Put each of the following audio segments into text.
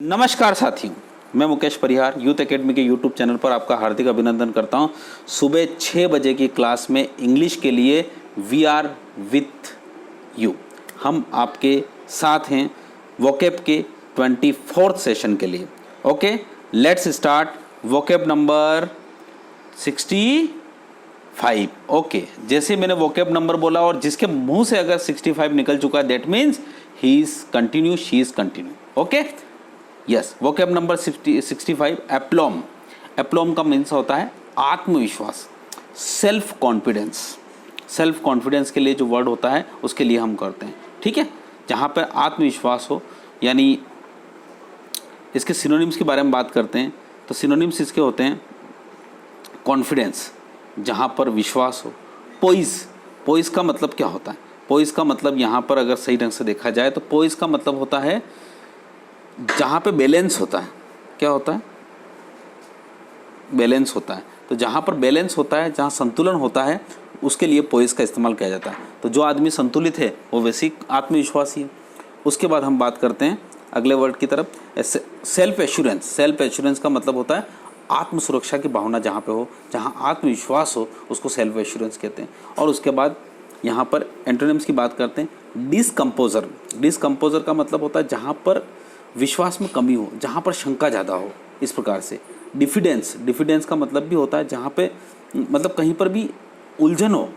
नमस्कार साथियों, मैं मुकेश परिहार यूथ एकेडमी के यूट्यूब चैनल पर आपका हार्दिक अभिनंदन करता हूं। सुबह 6 बजे की क्लास में इंग्लिश के लिए वी आर विथ यू, हम आपके साथ हैं वोकैब के 24th सेशन के लिए। Okay, let's start vocab number 65। Okay, जैसे मैंने वोकैब नंबर बोला और जिसके मुंह से अगर 65 निकल चुका है, that means he is continue, she is continue. Okay, yes, vocab number 65 एप्लॉम। एप्लॉम का मीन्स होता है आत्मविश्वास, सेल्फ कॉन्फिडेंस। सेल्फ कॉन्फिडेंस के लिए जो वर्ड होता है उसके लिए हम करते हैं, ठीक है। जहाँ पर आत्मविश्वास हो, यानी इसके सिनोनिम्स के बारे में बात करते हैं तो सिनोनिम्स इसके होते हैं कॉन्फिडेंस, जहाँ पर विश्वास हो। पोइज, पोइज का मतलब क्या होता है? पोइज का मतलब यहाँ पर अगर सही ढंग से देखा जाए तो पोइज का मतलब होता है जहाँ पे बैलेंस होता है। क्या होता है? बैलेंस होता है। तो जहाँ पर बैलेंस होता है, जहाँ संतुलन होता है, उसके लिए पोइज का इस्तेमाल किया जाता है। तो जो आदमी संतुलित है वो वैसे ही आत्मविश्वासी है। उसके बाद हम बात करते हैं अगले वर्ड की तरफ, सेल्फ एश्योरेंस। सेल्फ एश्योरेंस का मतलब होता है आत्म सुरक्षा की भावना जहाँ पे हो, जहाँ आत्मविश्वास हो, उसको सेल्फ एश्योरेंस कहते हैं। और उसके बाद यहाँ पर एंटोनिम्स की बात करते हैं। डिसकम्पोजर। डिसकम्पोजर का मतलब होता है जहाँ पर विश्वास में कमी हो, जहाँ पर शंका ज़्यादा हो, इस प्रकार से। डिफिडेंस, डिफिडेंस का मतलब भी होता है जहाँ पे मतलब कहीं पर भी उलझन हो,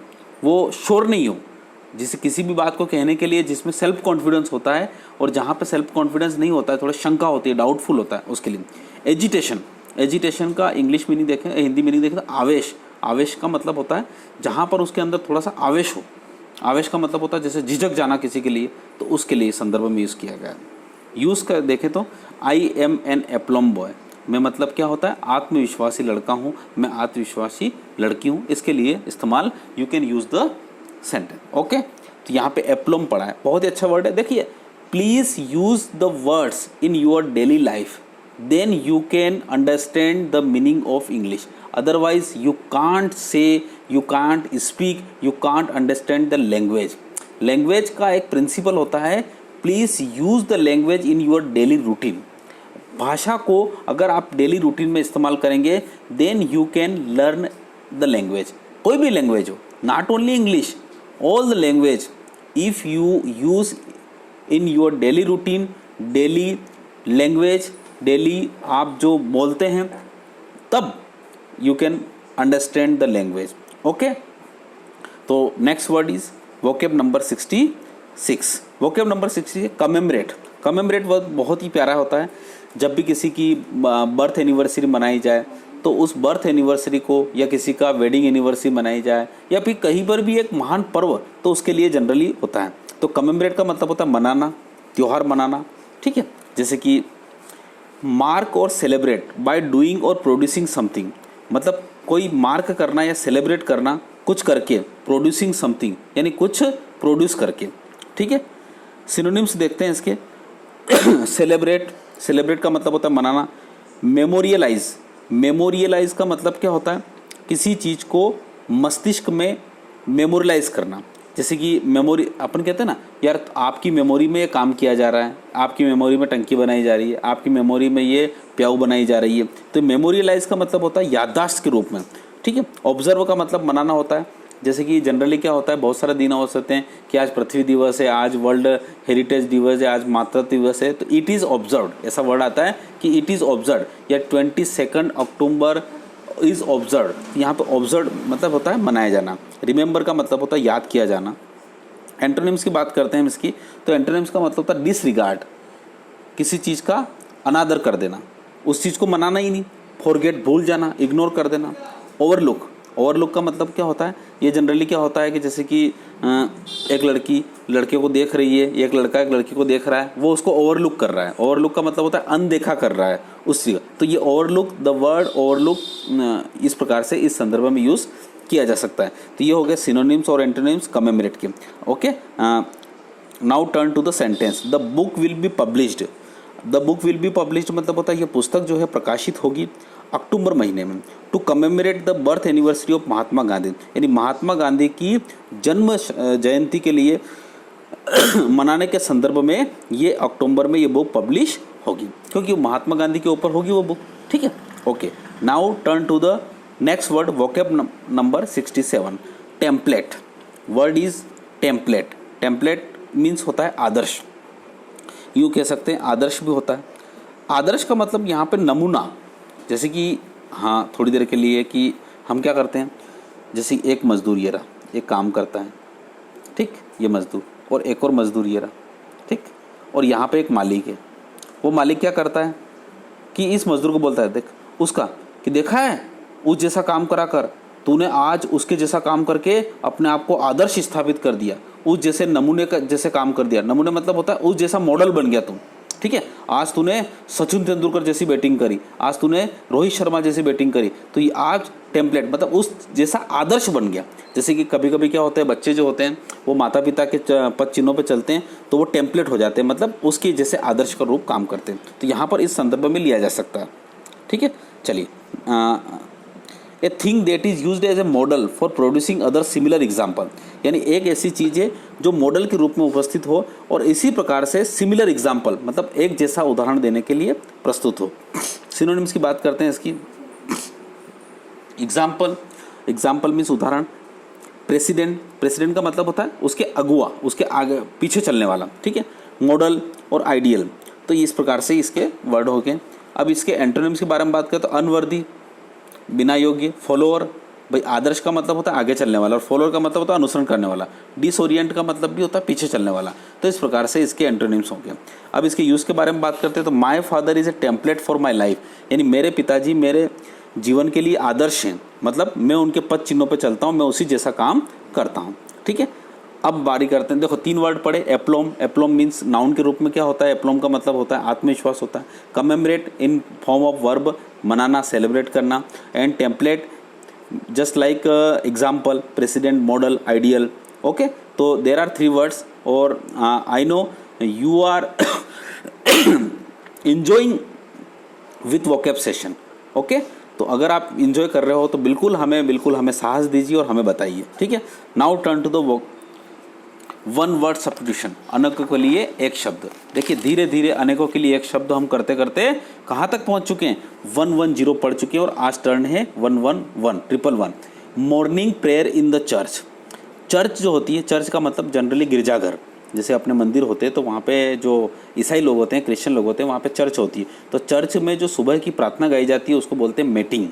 वो श्योर नहीं हो, जिसे किसी भी बात को कहने के लिए जिसमें सेल्फ कॉन्फिडेंस होता है, और जहाँ पे सेल्फ कॉन्फिडेंस नहीं होता है, थोड़ा शंका होती है, डाउटफुल होता है, उसके लिए। एजिटेशन, एजिटेशन का इंग्लिश मीनिंग देखें, हिंदी मीनिंग देखें तो आवेश। आवेश का मतलब होता है जहाँ पर उसके अंदर थोड़ा सा आवेश हो। आवेश का मतलब होता है जैसे झिझक जाना किसी के लिए, तो उसके लिए संदर्भ में यूज़ किया गया है। यूज़ कर देखें तो आई एम एन एप्लॉम बॉय में मतलब क्या होता है? आत्मविश्वासी लड़का हूँ, मैं आत्मविश्वासी लड़की हूँ। इसके लिए इस्तेमाल you can use the sentence. Okay, तो यहाँ पे एप्लॉम पढ़ा है, बहुत ही अच्छा वर्ड है। देखिए, please use the words in your daily life, then you can understand the meaning of English, otherwise you can't say, you can't speak, you can't understand the language. Language का एक प्रिंसिपल होता है, please use the language in your daily routine. भाषा को अगर आप daily routine में इस्तेमाल करेंगे, then you can learn the language. कोई भी लैंग्वेज हो, not only English, all the language if you use in your daily routine, daily language, daily आप जो बोलते हैं, तब you can understand the language. Okay, तो next word is vocab number 66। Vocab number 66 commemorate. Commemorate word बहुत ही प्यारा होता है। जब भी किसी की बर्थ एनिवर्सरी मनाई जाए, तो उस बर्थ एनिवर्सरी को, या किसी का वेडिंग एनिवर्सरी मनाई जाए, या फिर कहीं पर भी एक महान पर्व, तो उसके लिए जनरली होता है। तो कमेमरेट का मतलब होता है मनाना, त्यौहार मनाना, ठीक है। जैसे कि मार्क और सेलिब्रेट बाय डूइंग और प्रोड्यूसिंग समथिंग, मतलब कोई मार्क करना या सेलिब्रेट करना कुछ करके, प्रोड्यूसिंग समथिंग यानी कुछ प्रोड्यूस करके, ठीक है। सिनोनिम्स देखते हैं इसके। सेलिब्रेट, सेलिब्रेट का मतलब होता है मनाना। मेमोरियलाइज, मेमोरियलाइज का मतलब क्या होता है? किसी चीज़ को मस्तिष्क में मेमोरियलाइज करना। जैसे कि मेमोरी, अपन कहते हैं ना, यार आपकी मेमोरी में ये काम किया जा रहा है, आपकी मेमोरी में टंकी बनाई जा रही है, आपकी मेमोरी में ये प्याऊ बनाई जा रही है। तो मेमोरियलाइज का मतलब होता है याददाश्त के रूप में, ठीक है। ऑब्जर्व का मतलब मनाना होता है। जैसे कि जनरली क्या होता है, बहुत सारे दिन हो सकते हैं कि आज पृथ्वी दिवस है, आज वर्ल्ड हेरिटेज दिवस है, आज मातृत्व दिवस है, तो इट इज़ ऑब्जर्व्ड, ऐसा वर्ड आता है कि इट इज़ ऑब्जर्व्ड, या 22 अक्टूबर इज़ ऑब्जर्व्ड। यहाँ पे ऑब्जर्व मतलब होता है मनाया जाना। रिमेंबर का मतलब होता है याद किया जाना। एंटोनिम्स की बात करते हैं हम इसकी, तो एंटोनिम्स का मतलब होता है डिसरिगार्ड, किसी चीज़ का अनादर कर देना, उस चीज़ को मनाना ही नहीं। फॉरगेट, भूल जाना, इग्नोर कर देना। ओवरलुक, ओवरलुक का मतलब क्या होता है? ये जनरली क्या होता है कि जैसे कि एक लड़की लड़के को देख रही है, एक लड़का एक लड़की को देख रहा है, वो उसको ओवरलुक कर रहा है। ओवरलुक का मतलब होता है अनदेखा कर रहा है उस चीज़। तो ये ओवरलुक, द वर्ड ओवरलुक इस प्रकार से इस संदर्भ में यूज़ किया जा सकता है। तो ये हो गए सिनोनिम्स और एंटोनिम्स कमेमरेट के। Okay, now turn to the sentence. The book will be published. The book will be published मतलब होता है ये पुस्तक जो है प्रकाशित होगी अक्टूबर महीने में, to commemorate the birth anniversary of Mahatma Gandhi, यानी महात्मा गांधी की जन्म जयंती के लिए मनाने के संदर्भ में ये अक्टूबर में ये बुक पब्लिश होगी, क्योंकि महात्मा गांधी के ऊपर होगी वो बुक। ठीक है, okay. Now turn to the next word, vocab number 67, template. Word is template. Template means होता है आदर्श, यूँ कह सकते हैं आदर्श भी होता है। आदर्श का मतलब यहाँ पे नमूना, जैसे कि हाँ थोड़ी देर के लिए कि हम क्या करते हैं, जैसे एक मजदूर ये रहा, एक काम करता है, ठीक, ये मजदूर, और एक और मजदूर ये रहा, ठीक, और यहाँ पे एक मालिक है। वो मालिक क्या करता है कि इस मजदूर को बोलता है, देख उसका, कि देखा है उस जैसा काम करा कर, तूने आज उसके जैसा काम करके अपने आप को आदर्श स्थापित कर दिया, उस जैसे नमूने का जैसे काम कर दिया। नमूने मतलब होता है उस जैसा मॉडल बन गया तुम। ठीक है, आज तूने सचिन तेंदुलकर जैसी बैटिंग करी, आज तूने रोहित शर्मा जैसी बैटिंग करी, तो ये आज टेम्पलेट मतलब उस जैसा आदर्श बन गया। जैसे कि कभी कभी क्या होता है, बच्चे जो होते हैं वो माता पिता के पद चिन्हों पे चलते हैं तो वो टेम्पलेट हो जाते हैं, मतलब उसके जैसे आदर्श का रूप काम करते हैं। तो यहाँ पर इस संदर्भ में लिया जा सकता है। ठीक है, चलिए, a thing that is used as a model for producing other similar example, यानी एक ऐसी चीज़ है जो मॉडल के रूप में उपस्थित हो और इसी प्रकार से सिमिलर एग्जाम्पल मतलब एक जैसा उदाहरण देने के लिए प्रस्तुत हो। सिनोनिम्स की बात करते हैं इसकी। एग्जाम्पल, एग्जाम्पल मीन्स उदाहरण। प्रेसिडेंट, प्रेसिडेंट का मतलब होता है उसके अगुआ, उसके आगे पीछे चलने वाला। ठीक है, मॉडल और आइडियल, तो इस प्रकार से इसके वर्ड हो गए। अब इसके एंटोनिम्स के बारे में बात करें तो अनवर्दी, बिना योग्य। फॉलोअर, भाई आदर्श का मतलब होता है आगे चलने वाला, और फॉलोअर का मतलब होता है अनुसरण करने वाला। डिसओरिएंट का मतलब भी होता है पीछे चलने वाला। तो इस प्रकार से इसके एंटोनिम्स होंगे। अब इसके यूज़ के बारे में बात करते हैं तो my father is a template for my life, यानी मेरे पिताजी मेरे जीवन के लिए आदर्श हैं, मतलब मैं उनके पद चिन्हों पर चलता हूँ, मैं उसी जैसा काम करता हूँ। ठीक है, अब बारी करते हैं। देखो 3 वर्ड पढ़े। एप्लोम, एप्लोम मीन्स नाउन के रूप में क्या होता है, एप्लोम का मतलब होता है आत्मविश्वास होता है। Commemorate in form of verb, मनाना, सेलिब्रेट करना। And template just like example, president, model, ideal. Okay, तो देर आर 3 वर्ड्स और I know you are enjoying with vocab session. Okay, तो अगर आप इंजॉय कर रहे हो तो बिल्कुल हमें साहस दीजिए और हमें बताइए। ठीक है, now turn to the one word substitution, अनेकों के लिए एक शब्द। देखिए धीरे धीरे अनेकों के लिए एक शब्द हम करते करते कहाँ तक पहुँच चुके हैं, 110 पढ़ चुके हैं और आज टर्न है 111। Morning prayer in the church. Church जो होती है, चर्च का मतलब जनरली गिरजाघर, जैसे अपने मंदिर होते हैं तो वहाँ पे जो ईसाई लोग होते हैं, क्रिश्चियन लोग होते हैं, वहाँ पे चर्च होती है। तो चर्च में जो सुबह की प्रार्थना गाई जाती है उसको बोलते हैं मेटिंग।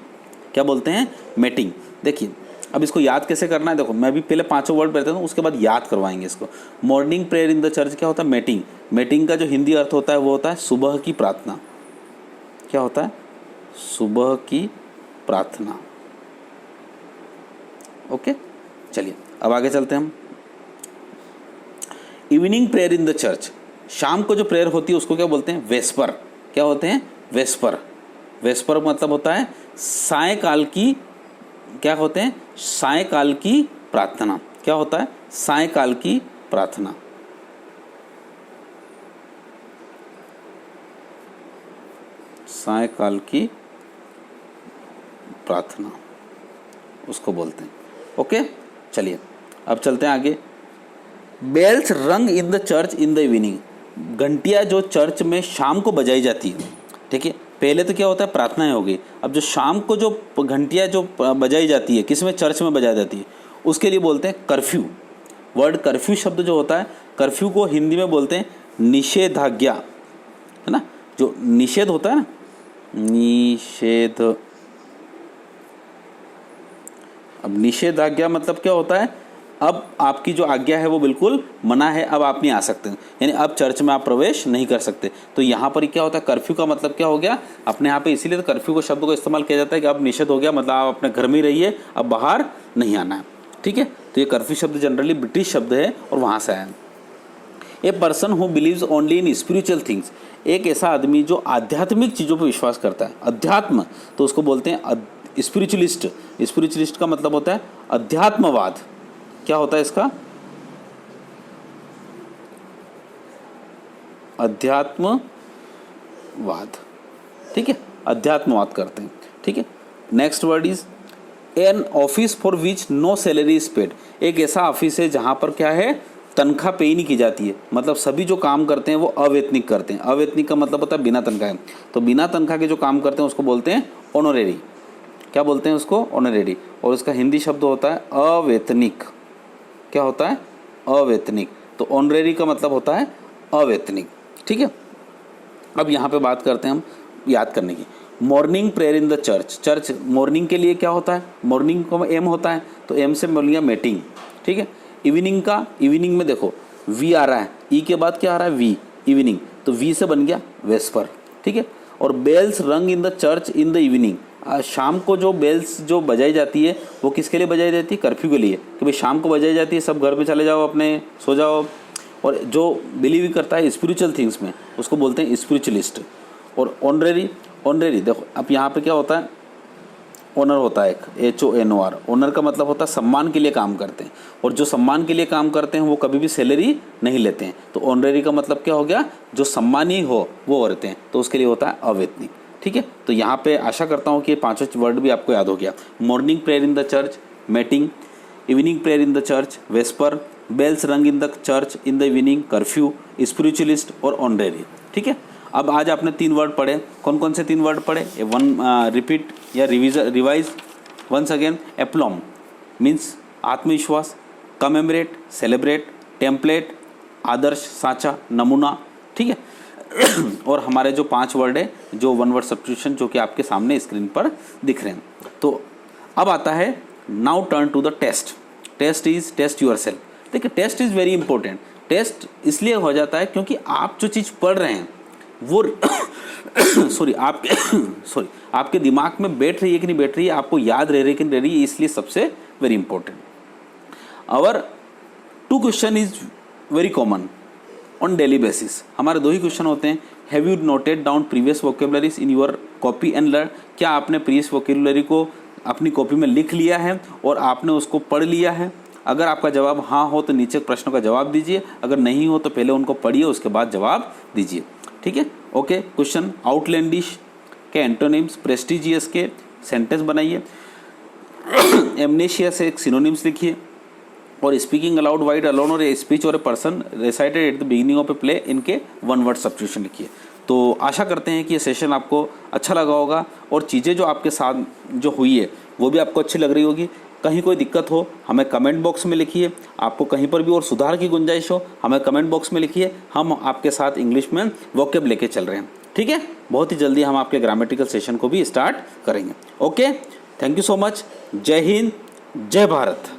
क्या बोलते हैं, मेटिंग। देखिए अब इसको याद कैसे करना है, देखो मैं भी पहले 5 वर्ड बताता हूँ, उसके बाद याद करवाएंगे इसको। Morning prayer in the church क्या होता है, मेटिंग। मेटिंग का जो हिंदी अर्थ होता है वो होता है सुबह की प्रार्थना। क्या होता है, सुबह की प्रार्थना। ओके, चलिए अब आगे चलते हैं हम। Evening prayer in the church, शाम को जो प्रेयर होती है उसको क्या बोलते हैं, वेस्पर। क्या होते हैं, वेस्पर। वेस्पर मतलब होता है सायंकाल की, क्या होते हैं, सायंकाल की प्रार्थना। क्या होता है, सायंकाल की प्रार्थना। सायंकाल की प्रार्थना उसको बोलते हैं। ओके, चलिए अब चलते हैं आगे। Bells rung in the church in the evening, घंटियाँ जो चर्च में शाम को बजाई जाती है। ठीक है, पहले तो क्या होता है, प्रार्थनाएं हो गई। अब जो शाम को जो घंटियाँ जो बजाई जाती है, किस में, चर्च में बजाई जाती है, उसके लिए बोलते हैं कर्फ्यू। वर्ड कर्फ्यू शब्द जो होता है, कर्फ्यू को हिंदी में बोलते हैं निषेधाज्ञा, है ना। जो निषेध होता है ना, निषेध। अब निषेधाज्ञा मतलब क्या होता है, अब आपकी जो आज्ञा है वो बिल्कुल मना है, अब आप नहीं आ सकते, यानी अब चर्च में आप प्रवेश नहीं कर सकते। तो यहाँ पर क्या होता है, कर्फ्यू का मतलब क्या हो गया अपने यहाँ पे, इसीलिए तो कर्फ्यू को शब्द को इस्तेमाल किया जाता है कि अब निषेध हो गया, मतलब आप अपने घर में ही रहिए, अब बाहर नहीं आना है। ठीक है, तो ये कर्फ्यू शब्द जनरली ब्रिटिश शब्द है और वहाँ से आया है। A person who believes only in spiritual things, एक ऐसा आदमी जो आध्यात्मिक चीज़ों पर विश्वास करता है, अध्यात्म, तो उसको बोलते हैं स्पिरिचुअलिस्ट। स्पिरिचुअलिस्ट का मतलब होता है अध्यात्मवाद। क्या होता है इसका, अध्यात्मवाद। ठीक है, अध्यात्मवाद करते हैं। ठीक है, next word is an office for which no salary is paid, एक ऐसा ऑफिस है जहां पर क्या है, तनख्वाह पे ही नहीं की जाती है, मतलब सभी जो काम करते हैं वो अवेतनिक करते हैं। अवेतनिक का मतलब होता है बिना तनख्वाह। तो बिना तनख्वाह के जो काम करते हैं उसको बोलते हैं ऑनरेरी। क्या बोलते हैं उसको? ऑनरेरी। और उसका हिंदी शब्द होता है अवेतनिक। क्या होता है? अवेतनिक। तो ऑनरेरी का मतलब होता है अवेतनिक। ठीक है, अब यहाँ पे बात करते हैं हम याद करने की। Morning prayer in the church. Church morning के लिए क्या होता है? मॉर्निंग को एम होता है, तो एम से बोल गया मीटिंग। ठीक है, इवनिंग का, इवनिंग में देखो वी आ रहा है, ई के बाद क्या आ रहा है? वी, इवनिंग, तो वी से बन गया वेस्पर। ठीक है, और bells rung in the church in the evening. शाम को जो बेल्स जो बजाई जाती है वो किसके लिए बजाई जाती है? कर्फ्यू के लिए, कि भाई शाम को बजाई जाती है, सब घर पे चले जाओ, अपने सो जाओ। और जो बिलीव करता है स्पिरिचुअल थिंग्स में उसको बोलते हैं स्पिरिचुअलिस्ट। और ऑनरेरी, ऑनरेरी देखो अब यहाँ पे क्या होता है? ओनर होता है एक, HONOR। ओनर का मतलब होता है सम्मान के लिए काम करते हैं, और जो सम्मान के लिए काम करते हैं वो कभी भी सैलरी नहीं लेते हैं। तो ऑनरेरी का मतलब क्या हो गया? जो सम्मानी हो वो करते हैं, तो उसके लिए होता है अवेतनिक। ठीक है, तो यहाँ पे आशा करता हूँ कि ये पांचों वर्ड भी आपको याद हो गया। Morning prayer in the church, meeting, evening prayer in the church, vesper, bells rung in the church in the evening, curfew, spiritualist और ऑनरेरी। ठीक है, अब आज आपने 3 वर्ड पढ़े। कौन कौन से 3 वर्ड पढ़े? ये रिपीट या रिवाइज वंस अगेन। एप्लॉम मीन्स आत्मविश्वास, कमेमोरेट सेलिब्रेट, टेम्पलेट आदर्श साचा नमूना। ठीक है, और हमारे जो 5 वर्ड है जो 1 वर्ड सब्स्टिट्यूशन जो कि आपके सामने स्क्रीन पर दिख रहे हैं। तो अब आता है now turn to the test. Test is test yourself. देखिए test is very important. Test इसलिए हो जाता है क्योंकि आप जो चीज़ पढ़ रहे हैं वो आपके दिमाग में बैठ रही है कि नहीं बैठ रही है, आपको याद रह रही है कि नहीं रह रही है, इसलिए सबसे very important. Our 2 question is very common on daily basis. हमारे 2 ही क्वेश्चन होते हैं। Have you noted down previous vocabularies in your copy and learn. क्या आपने प्रीवियस वोकेबुलरी को अपनी कॉपी में लिख लिया है और आपने उसको पढ़ लिया है? अगर आपका जवाब हाँ हो तो नीचे प्रश्नों का जवाब दीजिए, अगर नहीं हो तो पहले उनको पढ़िए उसके बाद जवाब दीजिए। ठीक है, ओके। क्वेश्चन, आउटलैंडिश के एंटोनिम्स, प्रेस्टिजियस के सेंटेंस बनाइए, एमनेशिया से एक सिनोनिम्स लिखिए, और स्पीकिंग अलाउड वाइड अलोन और a speech or a person recited at the beginning of a play, इनके 1 वर्ड सब्स्टिट्यूशन लिखिए। तो आशा करते हैं कि ये सेशन आपको अच्छा लगा होगा और चीज़ें जो आपके साथ जो हुई है वो भी आपको अच्छी लग रही होगी। कहीं कोई दिक्कत हो हमें कमेंट बॉक्स में लिखिए, आपको कहीं पर भी और सुधार की गुंजाइश हो हमें कमेंट बॉक्स में लिखिए, हम आपके साथ इंग्लिश में वोकैब लेके चल रहे हैं। ठीक है, बहुत ही जल्दी हम आपके ग्रामेटिकल सेशन को भी स्टार्ट करेंगे। Okay, thank you so much. जय हिंद, जय भारत।